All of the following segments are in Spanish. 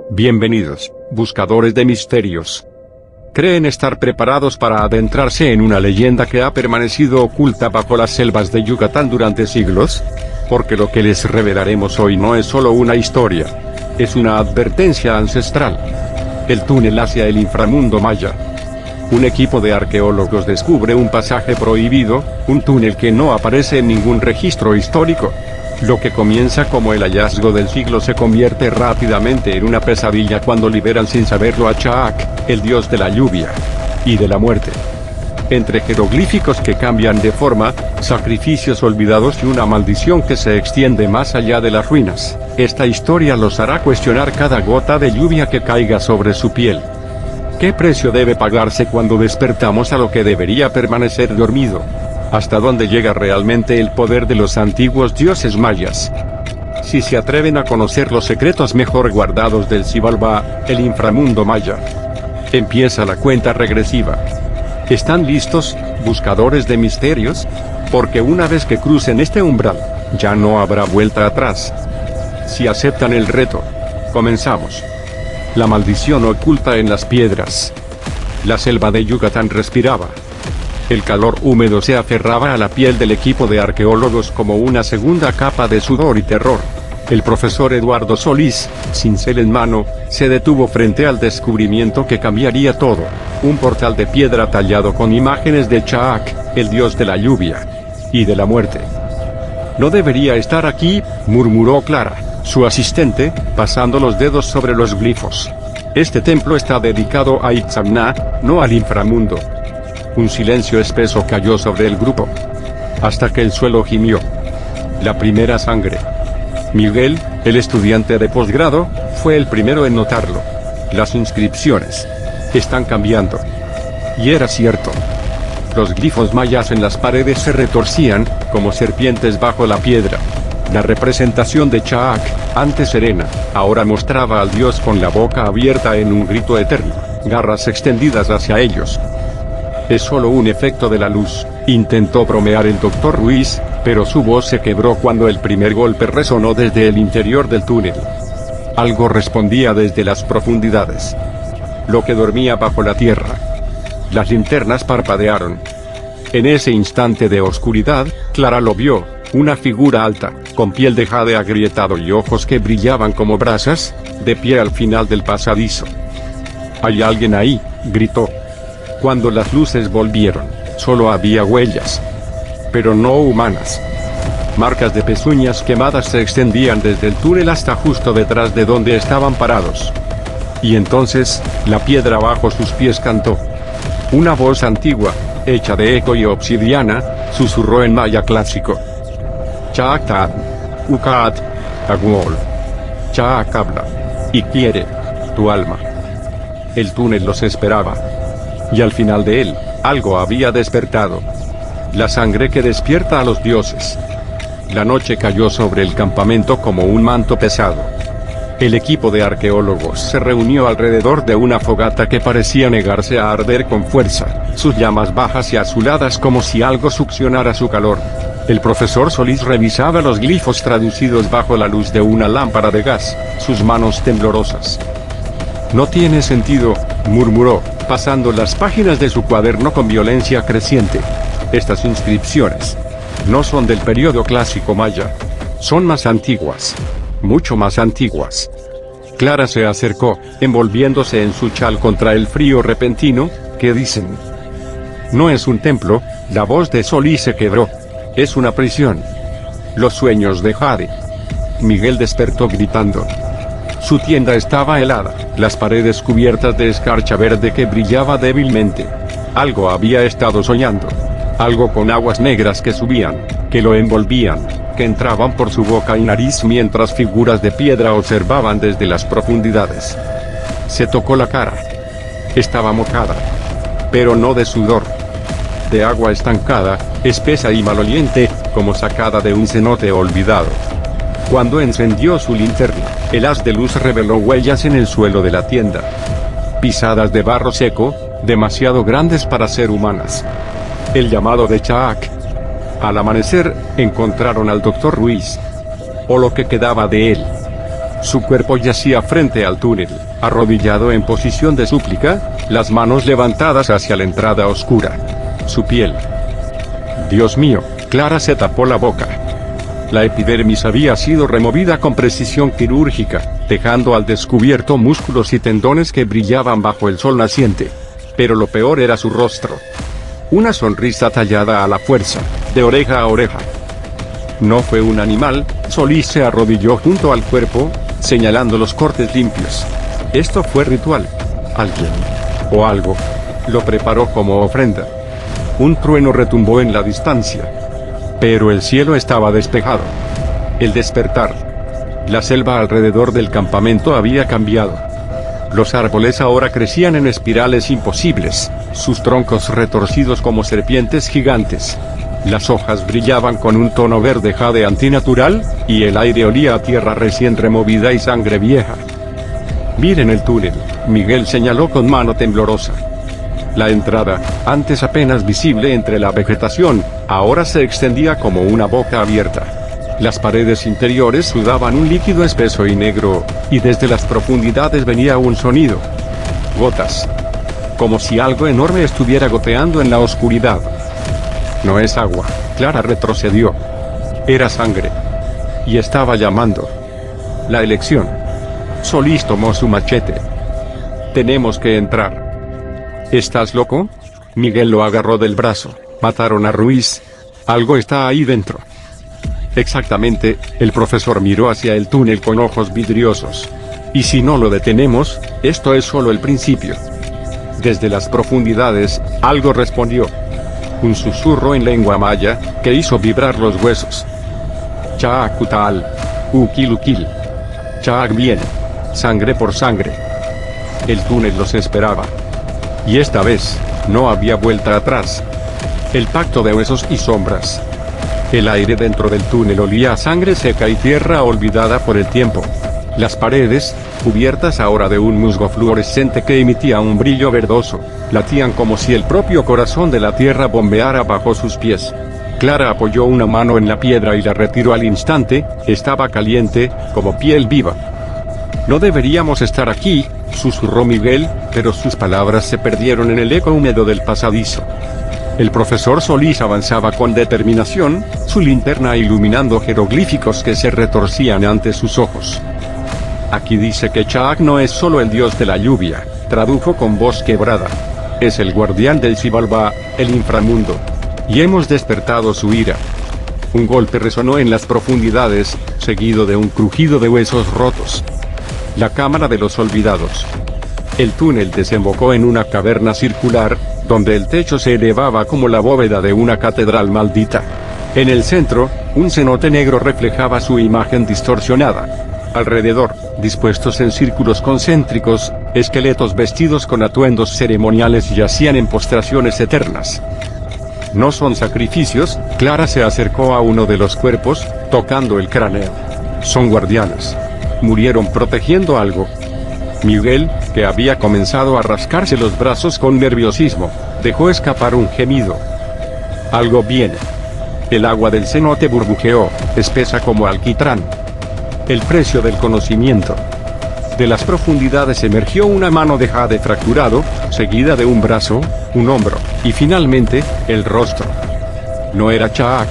Bienvenidos, buscadores de misterios. ¿Creen estar preparados para adentrarse en una leyenda que ha permanecido oculta bajo las selvas de Yucatán durante siglos? Porque lo que les revelaremos hoy no es solo una historia. Es una advertencia ancestral. El túnel hacia el inframundo maya. Un equipo de arqueólogos descubre un pasaje prohibido, un túnel que no aparece en ningún registro histórico. Lo que comienza como el hallazgo del siglo se convierte rápidamente en una pesadilla cuando liberan sin saberlo a Chaac, el dios de la lluvia y de la muerte. Entre jeroglíficos que cambian de forma, sacrificios olvidados y una maldición que se extiende más allá de las ruinas, esta historia los hará cuestionar cada gota de lluvia que caiga sobre su piel. ¿Qué precio debe pagarse cuando despertamos a lo que debería permanecer dormido? ¿Hasta dónde llega realmente el poder de los antiguos dioses mayas? Si se atreven a conocer los secretos mejor guardados del Xibalbá, el inframundo maya. Empieza la cuenta regresiva. ¿Están listos, buscadores de misterios? Porque una vez que crucen este umbral, ya no habrá vuelta atrás. Si aceptan el reto, comenzamos. La maldición oculta en las piedras. La selva de Yucatán respiraba. El calor húmedo se aferraba a la piel del equipo de arqueólogos como una segunda capa de sudor y terror. El profesor Eduardo Solís, cincel en mano, se detuvo frente al descubrimiento que cambiaría todo. Un portal de piedra tallado con imágenes de Chaac, el dios de la lluvia y de la muerte. No debería estar aquí, murmuró Clara, su asistente, pasando los dedos sobre los glifos. Este templo está dedicado a Itzamna, no al inframundo. Un silencio espeso cayó sobre el grupo. Hasta que el suelo gimió. La primera sangre. Miguel, el estudiante de posgrado, fue el primero en notarlo. Las inscripciones están cambiando. Y era cierto. Los glifos mayas en las paredes se retorcían, como serpientes bajo la piedra. La representación de Chaac, antes serena, ahora mostraba al dios con la boca abierta en un grito eterno, garras extendidas hacia ellos. Es solo un efecto de la luz, intentó bromear el doctor Ruiz, pero su voz se quebró cuando el primer golpe resonó desde el interior del túnel. Algo respondía desde las profundidades. Lo que dormía bajo la tierra. Las linternas parpadearon. En ese instante de oscuridad, Clara lo vio, una figura alta, con piel de jade agrietado y ojos que brillaban como brasas, de pie al final del pasadizo. «¿Hay alguien ahí?», gritó. Cuando las luces volvieron, solo había huellas. Pero no humanas. Marcas de pezuñas quemadas se extendían desde el túnel hasta justo detrás de donde estaban parados. Y entonces, la piedra bajo sus pies cantó. Una voz antigua, hecha de eco y obsidiana, susurró en maya clásico. Chaac Ukaat, Agwol. Chaac habla. Y quiere tu alma. El túnel los esperaba. Y al final de él, algo había despertado. La sangre que despierta a los dioses. La noche cayó sobre el campamento como un manto pesado. El equipo de arqueólogos se reunió alrededor de una fogata que parecía negarse a arder con fuerza, sus llamas bajas y azuladas como si algo succionara su calor. El profesor Solís revisaba los glifos traducidos bajo la luz de una lámpara de gas, sus manos temblorosas. «No tiene sentido», murmuró, pasando las páginas de su cuaderno con violencia creciente. Estas inscripciones no son del periodo clásico maya. Son más antiguas. Mucho más antiguas. Clara se acercó, envolviéndose en su chal contra el frío repentino. ¿Qué dicen? No es un templo, la voz de Solís se quebró. Es una prisión. Los sueños de Jade. Miguel despertó gritando. Su tienda estaba helada, las paredes cubiertas de escarcha verde que brillaba débilmente. Algo había estado soñando. Algo con aguas negras que subían, que lo envolvían, que entraban por su boca y nariz mientras figuras de piedra observaban desde las profundidades. Se tocó la cara. Estaba mojada. Pero no de sudor. De agua estancada, espesa y maloliente, como sacada de un cenote olvidado. Cuando encendió su linterna, el haz de luz reveló huellas en el suelo de la tienda. Pisadas de barro seco, demasiado grandes para ser humanas. El llamado de Chaac. Al amanecer, encontraron al doctor Ruiz. O lo que quedaba de él. Su cuerpo yacía frente al túnel, arrodillado en posición de súplica, las manos levantadas hacia la entrada oscura. Su piel. Dios mío, Clara se tapó la boca. La epidermis había sido removida con precisión quirúrgica, dejando al descubierto músculos y tendones que brillaban bajo el sol naciente. Pero lo peor era su rostro. Una sonrisa tallada a la fuerza, de oreja a oreja. No fue un animal. Solís se arrodilló junto al cuerpo, señalando los cortes limpios. Esto fue ritual. Alguien, o algo, lo preparó como ofrenda. Un trueno retumbó en la distancia. Pero el cielo estaba despejado. El despertar. La selva alrededor del campamento había cambiado. Los árboles ahora crecían en espirales imposibles, sus troncos retorcidos como serpientes gigantes. Las hojas brillaban con un tono verde jade antinatural, y el aire olía a tierra recién removida y sangre vieja. Miren el túnel, Miguel señaló con mano temblorosa. La entrada, antes apenas visible entre la vegetación, ahora se extendía como una boca abierta. Las paredes interiores sudaban un líquido espeso y negro, y desde las profundidades venía un sonido. Gotas. Como si algo enorme estuviera goteando en la oscuridad. No es agua, Clara retrocedió. Era sangre. Y estaba llamando. La elección. Solís tomó su machete. Tenemos que entrar. ¿Estás loco? Miguel lo agarró del brazo. Mataron a Ruiz. Algo está ahí dentro. Exactamente, el profesor miró hacia el túnel con ojos vidriosos. Y si no lo detenemos, esto es solo el principio. Desde las profundidades, algo respondió. Un susurro en lengua maya, que hizo vibrar los huesos. Chaak utal. Ukil ukil. Chaak viene. Sangre por sangre. El túnel los esperaba. Y esta vez, no había vuelta atrás. El pacto de huesos y sombras. El aire dentro del túnel olía a sangre seca y tierra olvidada por el tiempo. Las paredes, cubiertas ahora de un musgo fluorescente que emitía un brillo verdoso, latían como si el propio corazón de la tierra bombeara bajo sus pies. Clara apoyó una mano en la piedra y la retiró al instante. Estaba caliente, como piel viva. No deberíamos estar aquí, susurró Miguel, pero sus palabras se perdieron en el eco húmedo del pasadizo. El profesor Solís avanzaba con determinación, su linterna iluminando jeroglíficos que se retorcían ante sus ojos. Aquí dice que Chaak no es solo el dios de la lluvia, tradujo con voz quebrada. Es el guardián del Xibalbá, el inframundo. Y hemos despertado su ira. Un golpe resonó en las profundidades, seguido de un crujido de huesos rotos. La cámara de los olvidados. El túnel desembocó en una caverna circular, donde el techo se elevaba como la bóveda de una catedral maldita. En el centro, un cenote negro reflejaba su imagen distorsionada. Alrededor, dispuestos en círculos concéntricos, esqueletos vestidos con atuendos ceremoniales yacían en postraciones eternas. No son sacrificios. Clara se acercó a uno de los cuerpos, tocando el cráneo. Son guardianes. Murieron protegiendo algo. Miguel, que había comenzado a rascarse los brazos con nerviosismo, dejó escapar un gemido. Algo viene. El agua del cenote burbujeó, espesa como alquitrán. El precio del conocimiento. De las profundidades emergió una mano de jade fracturado, seguida de un brazo, un hombro, y finalmente, el rostro. No era Chaak.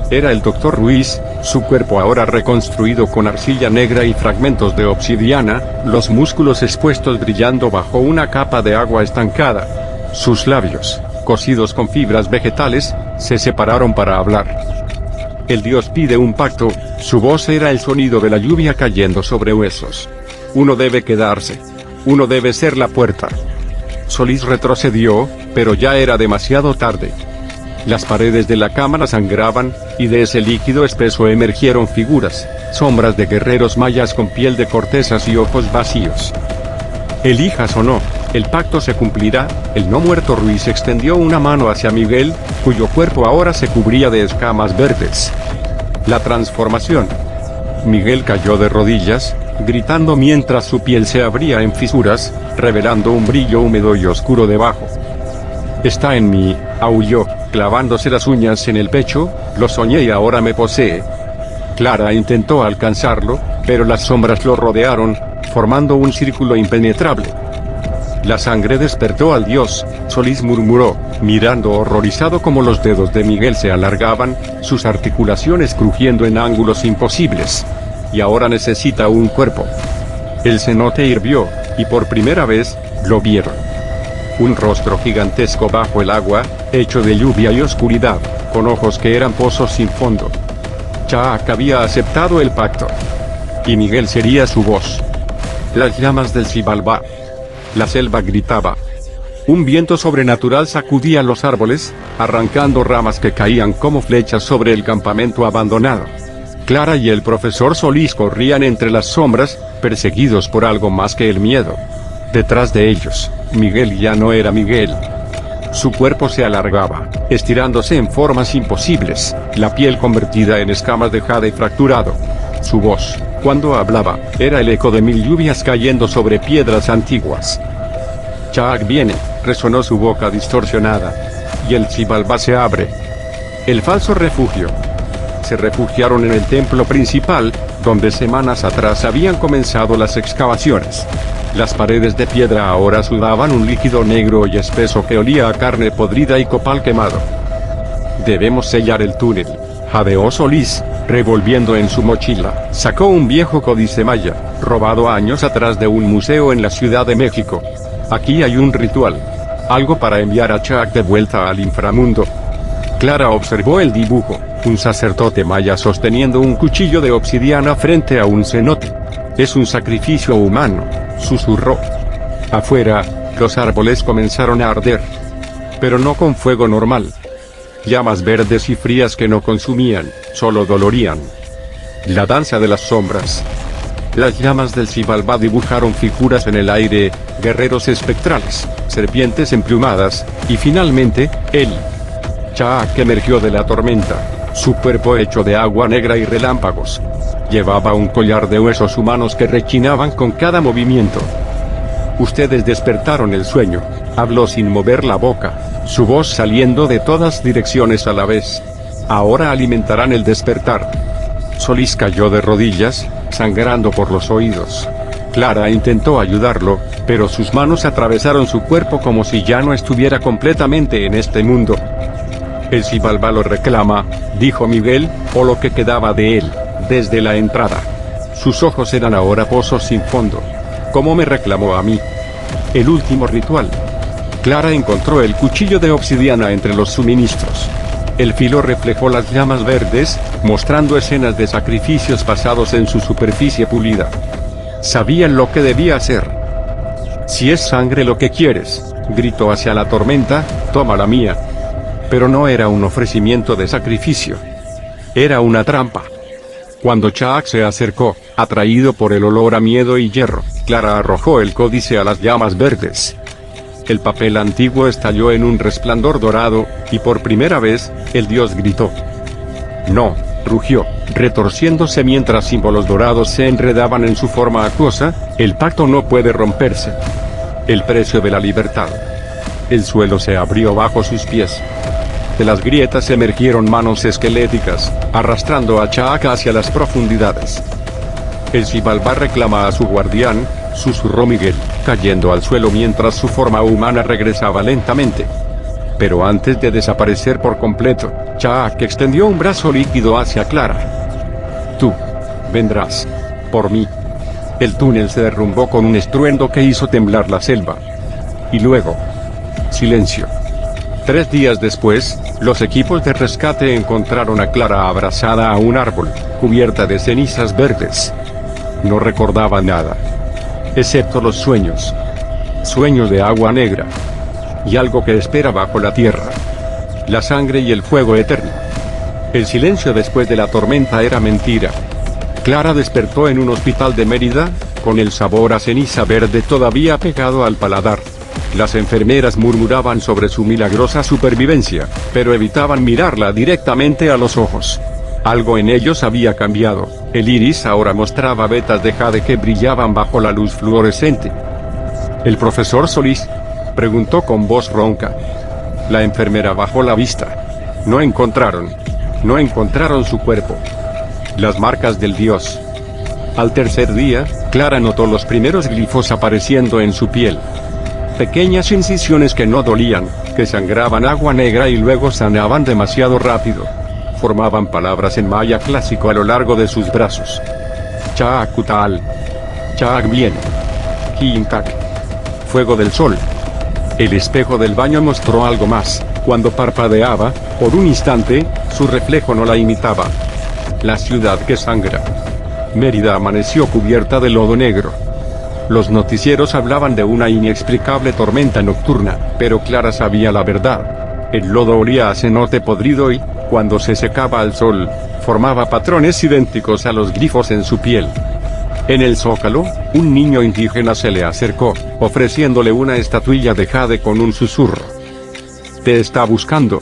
Era el Dr. Ruiz, su cuerpo ahora reconstruido con arcilla negra y fragmentos de obsidiana, los músculos expuestos brillando bajo una capa de agua estancada. Sus labios, cosidos con fibras vegetales, se separaron para hablar. El dios pide un pacto. Su voz era el sonido de la lluvia cayendo sobre huesos. Uno debe quedarse. Uno debe ser la puerta. Solís retrocedió, pero ya era demasiado tarde. Las paredes de la cámara sangraban, y de ese líquido espeso emergieron figuras, sombras de guerreros mayas con piel de cortezas y ojos vacíos. Elijas o no, el pacto se cumplirá. El no muerto Ruiz extendió una mano hacia Miguel, cuyo cuerpo ahora se cubría de escamas verdes. La transformación. Miguel cayó de rodillas, gritando mientras su piel se abría en fisuras, revelando un brillo húmedo y oscuro debajo. Está en mí, aulló, clavándose las uñas en el pecho. Lo soñé y ahora me posee. Clara intentó alcanzarlo, pero las sombras lo rodearon, formando un círculo impenetrable. La sangre despertó al dios, Solís murmuró, mirando horrorizado como los dedos de Miguel se alargaban, sus articulaciones crujiendo en ángulos imposibles. Y ahora necesita un cuerpo. El cenote hirvió, y por primera vez, lo vieron. Un rostro gigantesco bajo el agua, hecho de lluvia y oscuridad, con ojos que eran pozos sin fondo. Chaak había aceptado el pacto. Y Miguel sería su voz. Las llamas del Xibalbá. La selva gritaba. Un viento sobrenatural sacudía los árboles, arrancando ramas que caían como flechas sobre el campamento abandonado. Clara y el profesor Solís corrían entre las sombras, perseguidos por algo más que el miedo. Detrás de ellos, Miguel ya no era Miguel. Su cuerpo se alargaba, estirándose en formas imposibles, la piel convertida en escamas de jade fracturado. Su voz, cuando hablaba, era el eco de mil lluvias cayendo sobre piedras antiguas. Chaak viene, resonó su boca distorsionada. Y el Xibalbá se abre. El falso refugio. Se refugiaron en el templo principal, donde semanas atrás habían comenzado las excavaciones. Las paredes de piedra ahora sudaban un líquido negro y espeso que olía a carne podrida y copal quemado. Debemos sellar el túnel, jadeó Solís, revolviendo en su mochila. Sacó un viejo códice maya, robado años atrás de un museo en la Ciudad de México. Aquí hay un ritual. Algo para enviar a Chaak de vuelta al inframundo. Clara observó el dibujo, un sacerdote maya sosteniendo un cuchillo de obsidiana frente a un cenote. Es un sacrificio humano, susurró. Afuera, los árboles comenzaron a arder. Pero no con fuego normal. Llamas verdes y frías que no consumían, solo dolorían. La danza de las sombras. Las llamas del Xibalbá dibujaron figuras en el aire, guerreros espectrales, serpientes emplumadas, y finalmente, él. Chaak emergió de la tormenta, su cuerpo hecho de agua negra y relámpagos. Llevaba un collar de huesos humanos que rechinaban con cada movimiento. Ustedes despertaron el sueño, habló sin mover la boca, su voz saliendo de todas direcciones a la vez. Ahora alimentarán el despertar. Solís cayó de rodillas, sangrando por los oídos. Clara intentó ayudarlo, pero sus manos atravesaron su cuerpo como si ya no estuviera completamente en este mundo. El Xibalbá lo reclama, dijo Miguel, o lo que quedaba de él, desde la entrada. Sus ojos eran ahora pozos sin fondo. ¿Cómo me reclamó a mí? El último ritual. Clara encontró el cuchillo de obsidiana entre los suministros. El filo reflejó las llamas verdes, mostrando escenas de sacrificios pasados en su superficie pulida. Sabían lo que debía hacer. Si es sangre lo que quieres, gritó hacia la tormenta, toma la mía. Pero no era un ofrecimiento de sacrificio. Era una trampa. Cuando Chaak se acercó, atraído por el olor a miedo y hierro, Clara arrojó el códice a las llamas verdes. El papel antiguo estalló en un resplandor dorado, y por primera vez, el dios gritó. No, rugió, retorciéndose mientras símbolos dorados se enredaban en su forma acuosa, el pacto no puede romperse. El precio de la libertad. El suelo se abrió bajo sus pies. De las grietas emergieron manos esqueléticas, arrastrando a Chaak hacia las profundidades. El Xibalbá reclama a su guardián, susurró Miguel, cayendo al suelo mientras su forma humana regresaba lentamente. Pero antes de desaparecer por completo, Chaak extendió un brazo líquido hacia Clara. Tú vendrás por mí. El túnel se derrumbó con un estruendo que hizo temblar la selva. Y luego, silencio. 3 días después, los equipos de rescate encontraron a Clara abrazada a un árbol, cubierta de cenizas verdes. No recordaba nada, excepto los sueños. Sueños de agua negra. Y algo que espera bajo la tierra. La sangre y el fuego eterno. El silencio después de la tormenta era mentira. Clara despertó en un hospital de Mérida, con el sabor a ceniza verde todavía pegado al paladar. Las enfermeras murmuraban sobre su milagrosa supervivencia, pero evitaban mirarla directamente a los ojos. Algo en ellos había cambiado, el iris ahora mostraba vetas de jade que brillaban bajo la luz fluorescente. ¿El profesor Solís?, preguntó con voz ronca. La enfermera bajó la vista. No encontraron su cuerpo. las marcas del dios. Al tercer día, Clara notó los primeros glifos apareciendo en su piel. Pequeñas incisiones que no dolían, que sangraban agua negra y luego sanaban demasiado rápido. Formaban palabras en maya clásico a lo largo de sus brazos. Chaakutal. Chaak bien. Kinkak. Fuego del sol. El espejo del baño mostró algo más. Cuando parpadeaba, por un instante, su reflejo no la imitaba. La ciudad que sangra. Mérida amaneció cubierta de lodo negro. Los noticieros hablaban de una inexplicable tormenta nocturna, pero Clara sabía la verdad. El lodo olía a cenote podrido y, cuando se secaba al sol, formaba patrones idénticos a los glifos en su piel. En el zócalo, un niño indígena se le acercó, ofreciéndole una estatuilla de jade con un susurro. «Te está buscando».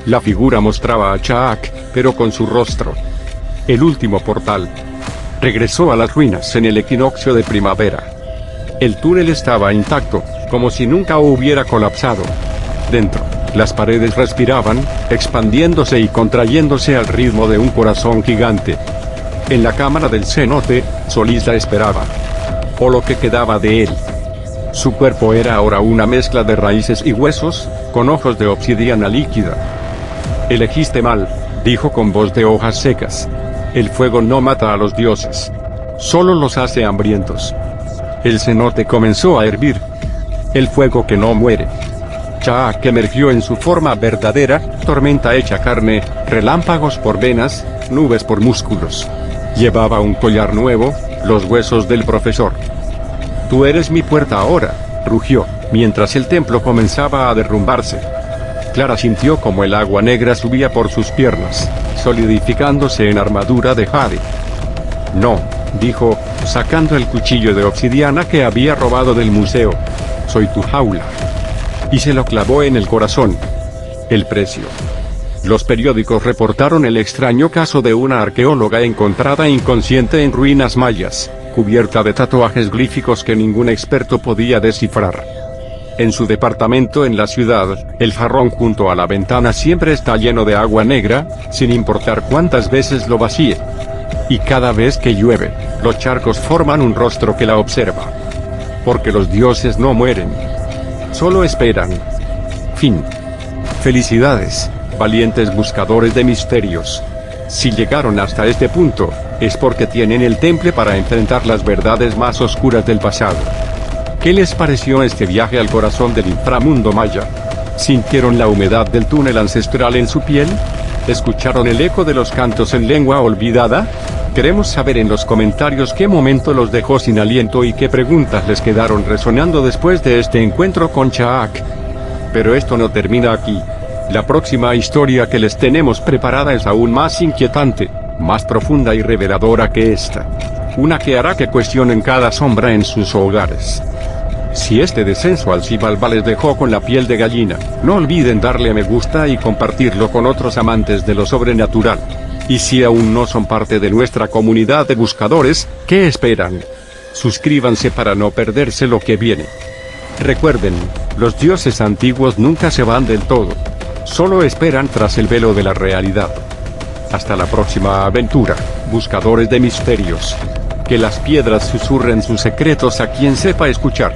La figura mostraba a Chaak, pero con su rostro. El último portal. Regresó a las ruinas en el equinoccio de primavera. El túnel estaba intacto, como si nunca hubiera colapsado. Dentro, las paredes respiraban, expandiéndose y contrayéndose al ritmo de un corazón gigante. En la cámara del cenote, Solís la esperaba. O lo que quedaba de él. Su cuerpo era ahora una mezcla de raíces y huesos, con ojos de obsidiana líquida. «Elegiste mal», dijo con voz de hojas secas. «El fuego no mata a los dioses. Solo los hace hambrientos». El cenote comenzó a hervir. El fuego que no muere. Chaak emergió en su forma verdadera, tormenta hecha carne, relámpagos por venas, nubes por músculos. Llevaba un collar nuevo, los huesos del profesor. «Tú eres mi puerta ahora», rugió, mientras el templo comenzaba a derrumbarse. Clara sintió como el agua negra subía por sus piernas, solidificándose en armadura de jade. «No», dijo, sacando el cuchillo de obsidiana que había robado del museo. «Soy tu jaula». Y se lo clavó en el corazón. El precio. Los periódicos reportaron el extraño caso de una arqueóloga encontrada inconsciente en ruinas mayas, cubierta de tatuajes glíficos que ningún experto podía descifrar. En su departamento en la ciudad, el jarrón junto a la ventana siempre está lleno de agua negra, sin importar cuántas veces lo vacíe. Y cada vez que llueve, los charcos forman un rostro que la observa. Porque los dioses no mueren. Solo esperan. Fin. Felicidades, valientes buscadores de misterios. Si llegaron hasta este punto, es porque tienen el temple para enfrentar las verdades más oscuras del pasado. ¿Qué les pareció este viaje al corazón del inframundo maya? ¿Sintieron la humedad del túnel ancestral en su piel? ¿Escucharon el eco de los cantos en lengua olvidada? Queremos saber en los comentarios qué momento los dejó sin aliento y qué preguntas les quedaron resonando después de este encuentro con Chaak. Pero esto no termina aquí. La próxima historia que les tenemos preparada es aún más inquietante, más profunda y reveladora que esta. Una que hará que cuestionen cada sombra en sus hogares. Si este descenso al Xibalbá les dejó con la piel de gallina, no olviden darle a me gusta y compartirlo con otros amantes de lo sobrenatural. Y si aún no son parte de nuestra comunidad de buscadores, ¿qué esperan? Suscríbanse para no perderse lo que viene. Recuerden, los dioses antiguos nunca se van del todo. Solo esperan tras el velo de la realidad. Hasta la próxima aventura, buscadores de misterios. Que las piedras susurren sus secretos a quien sepa escuchar.